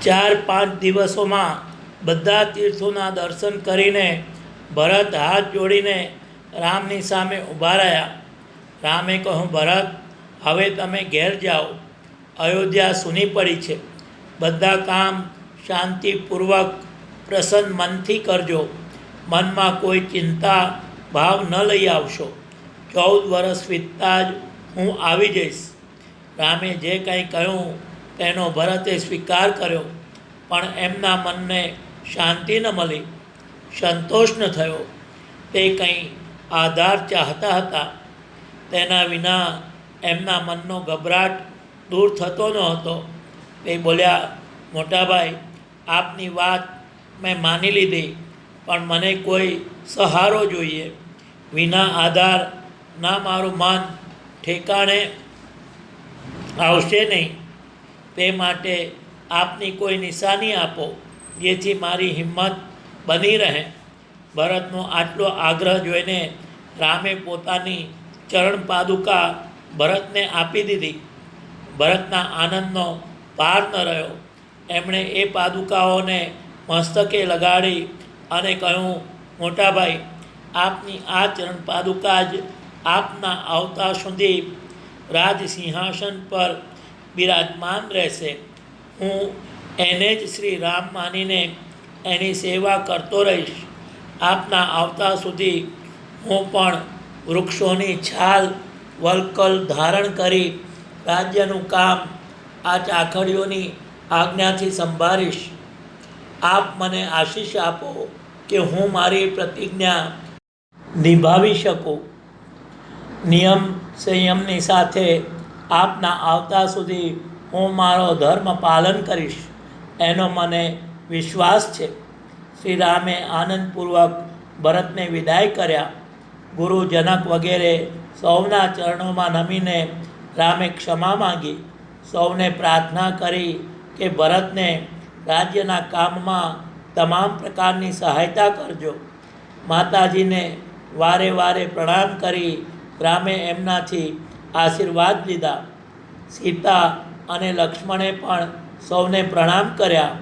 4-5 દિવસોમાં બધા તીર્થોના દર્શન કરીને ભરત હાથ જોડીને રામની સામે ઊભા રહ્યા. રામે કહ્યું, ભરત, હવે તમે ઘેર જાઓ. અયોધ્યા સૂની પડી છે. બધા કામ શાંતિપૂર્વક પ્રસન્ન મનથી કરજો. મનમાં કોઈ ચિંતા ભાવ ન લઈ આવશો. 14 વર્ષ વીતતા જ હું આવી જઈશ. રામે જે કંઈ કહ્યું તેનો ભરતે સ્વીકાર કર્યો, પણ એમના મનને શાંતિ ન મળી, સંતોષ ન થયો. તે કંઈ આધાર ચાહતા હતા. તેના વિના એમના મનનો ગભરાટ દૂર થતો ન હતો. તે બોલ્યા, મોટાભાઈ, આપની વાત મેં માની લીધી, પણ મને કોઈ સહારો જોઈએ. વિના આધાર ના મારું મન ઠેકાણે આવશે નહીં. તે માટે આપની કોઈ નિશાની આપો, જેથી મારી હિંમત બની રહે. ભરતનો આટલો આગ્રહ જોઈને રામે પોતાની ચરણ પાદુકા ભરતને આપી દીધી. ભરતના આનંદનો પાર ન રહ્યો. એમણે એ પાદુકાઓને મસ્તકે લગાડી અને કહ્યું, મોટાભાઈ, આપની આ ચરણ પાદુકા જ આપના આવતા સુધી રાજ સિંહાસન પર બિરાજમાન રહેશે. હું એને જ શ્રી રામ માનીને એની સેવા કરતો રહીશ. આપના આવતા સુધી હું પણ વૃક્ષોની છાલ વલ્કલ ધારણ કરી રાજ્યનું કામ આ ચાકડીઓની આજ્ઞાથી સંભાળીશ. આપ મને આશીષ આપો કે હું મારી પ્રતિજ્ઞા નિભાવી શકું. નિયમ સંયમની સાથે આપના આવતા સુધી હું મારો ધર્મ પાલન કરીશ, એનો મને વિશ્વાસ છે. શ્રી રામે આનંદપૂર્વક ભરતને વિદાય કર્યા. ગુરુ જનક વગેરે સૌના ચરણોમાં નમીને રામે ક્ષમા માંગી. સૌને પ્રાર્થના કરી કે ભરતને રાજ્યના કામમાં તમામ પ્રકારની સહાયતા કરજો. માતાજીને વારે વારે પ્રણામ કરી રામે એમનાથી આશીર્વાદ લીધા. સીતા અને લક્ષ્મણે પણ સૌને પ્રણામ કર્યા.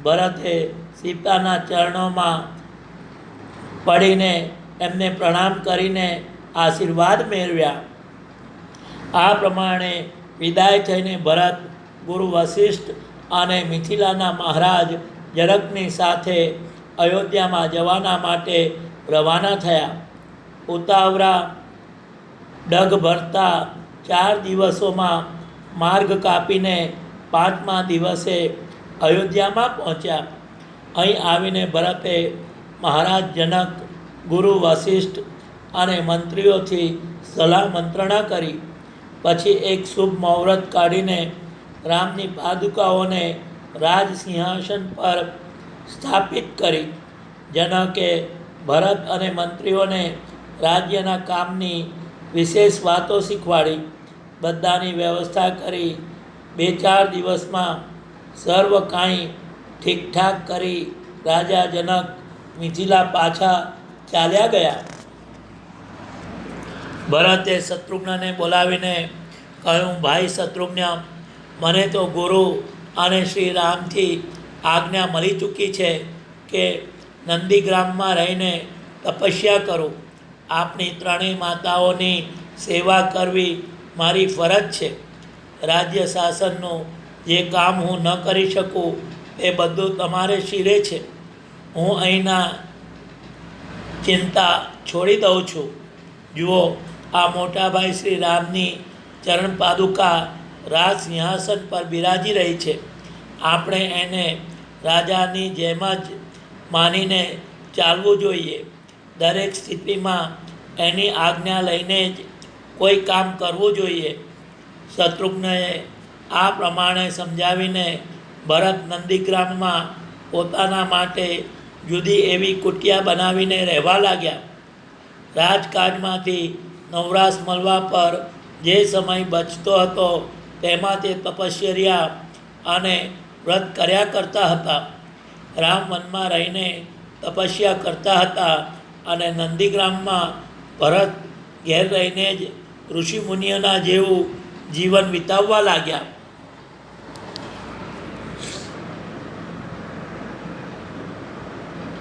ભરતે સીતાના ચરણોમાં પડીને એમને પ્રણામ કરીને આશીર્વાદ મેળવ્યા. આ પ્રમાણે વિદાય થઈને ભરત ગુરુ વશિષ્ઠ અને મિથિલાના મહારાજ જનકની સાથે અયોધ્યામાં જવાના માટે રવાના થયા. ઉતાવળા ડગ ભરતા 4 દિવસોમાં માર્ગ કાપીને 5મા દિવસે અયોધ્યામાં પહોંચ્યા. અહીં આવીને ભરતે મહારાજ જનક, ગુરુ વશિષ્ઠ અને મંત્રીઓથી સલાહ મંત્રણા કરી. પછી એક શુભ મુહૂર્ત કાઢીને રામની પાદુકાઓને રાજ સિંહાસન પર સ્થાપિત કરી. જનકે ભરત અને મંત્રીઓને રાજ્યના કામની વિશેષ વાતો શીખવાડી. બધાની વ્યવસ્થા કરી 2-4 દિવસમાં સર્વ કાંઈ ઠીકઠાક કરી રાજા જનક મિથિલા પાછા ચાલ્યા ગયા. ભરતે શત્રુઘ્નને બોલાવીને કહ્યું, ભાઈ શત્રુઘ્ન, મને તો ગુરુ અને શ્રી રામથી આજ્ઞા મળી ચૂકી છે કે નંદીગ્રામમાં રહીને તપસ્યા કરું. આપની ત્રણેય માતાઓની સેવા કરવી મારી ફરજ છે. રાજ્ય શાસનનું જે કામ હું ન કરી શકું તે બધું તમારે શિરે છે. હું અહીંના ચિંતા છોડી દઉં છું. જુઓ, આ મોટાભાઈ શ્રી રામની ચરણ પાદુકા રાજ સિંહાસન પર બિરાજી રહી છે. આપણે એને રાજાની જેમ જ માનીને ચાલવું જોઈએ. દરેક સ્થિતિમાં એની આજ્ઞા લઈને જ કોઈ કામ કરવું જોઈએ. શત્રુઘ્નએ આ પ્રમાણે સમજાવીને ભરત નંદીગ્રામમાં પોતાના માટે જુદી એવી કુટિયા બનાવીને રહેવા લાગ્યા. રાજકાજમાંથી નવરાશ મળવા પર જે સમય બચતો હતો તેમાં તે તપશ્ચર્યા અને વ્રત કર્યા કરતા હતા. રામ વનમાં રહીને તપસ્યા કરતા હતા અને નંદીગ્રામમાં ભરત ઘેર રહીને જ ઋષિમુનિઓના જેવું જીવન વિતાવવા લાગ્યા.